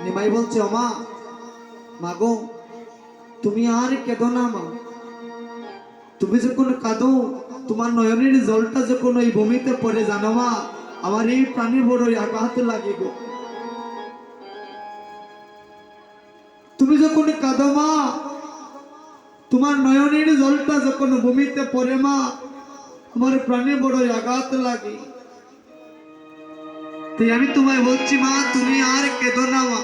নিমাই বলছে, ওমা মাগো তুমি আর কেঁদো না মা, তুমি যখন কাঁদো তোমার নয়নের জলটা যখন ওই ভূমিতে পড়ে, জানো মা আমার এই প্রাণে বড়ই আঘাত লাগে গো। তুমি যখন কাঁদো মা, তোমার নয়নের জলটা যখন ভূমিতে পড়ে মা, আমার প্রাণে বড়ই আঘাত লাগে। তাই আমি তোমায় বলছি মা তুমি আর কেঁদো না মা।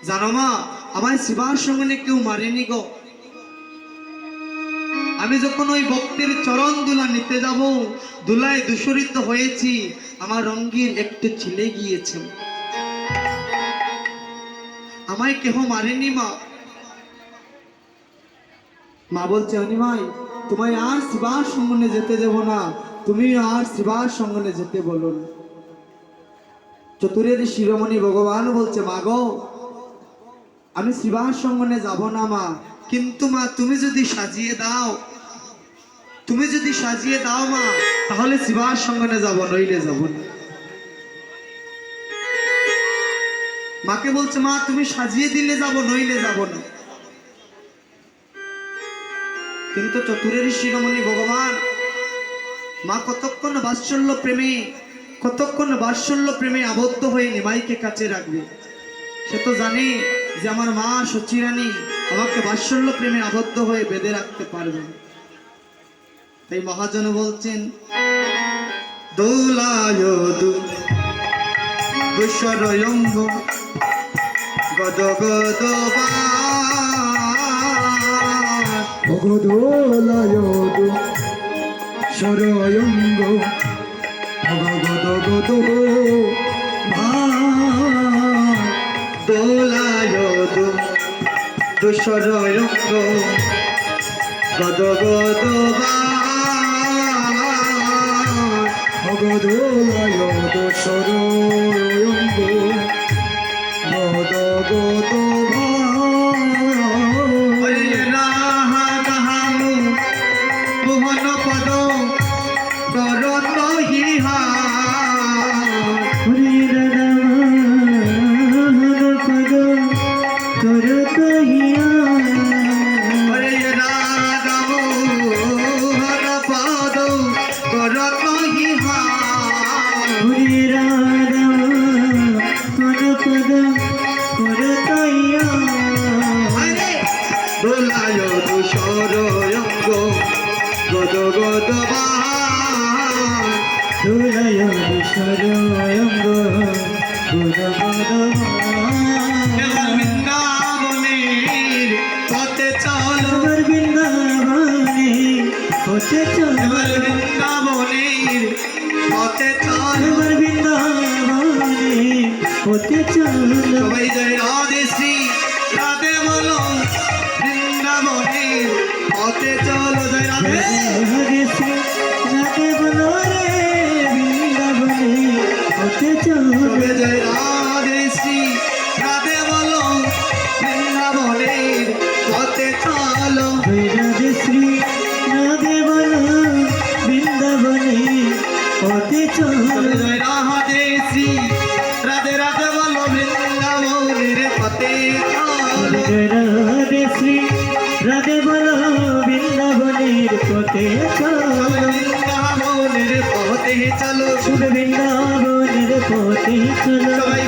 জানো মা আমার শিবার সঙ্গে কেউ মারেনি গো। আমি যখন ওই ভক্তের চরণ দুলা নিতে যাব, দুলায় দূষরিত হয়েছি, আমার রঙ্গির একটু ছিলে গিয়েছে, আমায় কেহ মারেনি মা। মা বলছে, অনিমাই তোমায় আর শিবার সঙ্গনে যেতে দেব না, তুমি আর শিবার সঙ্গনে যেতে বলুন। চতুরের শিরোমণি ভগবান বলছে, মা গো আমি শিবার সঙ্গনে যাব না মা, কিন্তু মা তুমি যদি সাজিয়ে দাও, তুমি যদি সাজিয়ে দাও মা, তাহলে শিবার সঙ্গনে যাব, নইলে যাব না। মাকে বলছে, মা তুমি সাজিয়ে দিলে যাব, নইলে যাব না। কিন্তু চতুরের শিরোমণি ভগবান মা কতক্ষণ বাৎসল্য প্রেমে, কতক্ষণ বাৎসল্য প্রেমে আবদ্ধ হয়ে নিমাইকে কাছে রাখবে। সে তো জানে যে আমার মা সচিরানী আমাকে বাৎসল্য প্রেমে আবদ্ধ হয়ে বেঁধে রাখতে পারবে। তাই মহাজন বলছেন, দোলায় দুঃসরয়ঙ্গ গদ গদ দোলায় দুঃসরয়ঙ্গ গদ গদ দোলায় দুঃসরয়ঙ্গ গদ গদ দোলায় দুঃসরয়ঙ্গ গদ গদ মোহন পদ করত হিহা দোলায় দুঃসরয়ঙ্গ গদ গদ দোলায় দুঃসরয়ঙ্গ গদ গদ বৃন্দাবনের পথে চল, বৃন্দাবনে পথে চল, বৃন্দাবনের পথে চল, বৃন্দাবনে পথে চল। সবাই জয় রাধে শ্রী রাধে বলো, বৃন্দাবনের পথে চলো, জয় রাধে হরে শ্রী রাধে বলো রে, বৃন্দাবনে পথে চল। সবাই জয় রাধে শ্রী রাধে বলো, বৃন্দাবনের পথে চলো। রাধে শ্রী রাধে বলো, বৃন্দাবনে পথে চল। জয় রাধে শ্রী রাধে রাধে বলো, বৃন্দাবনের পথে চলো। রাধে শ্রী রাধে বলো, বৃন্দাবনের পথে চল। বৃন্দাবনের পথে চলো, বৃন্দাবনের পথে চল। সবাই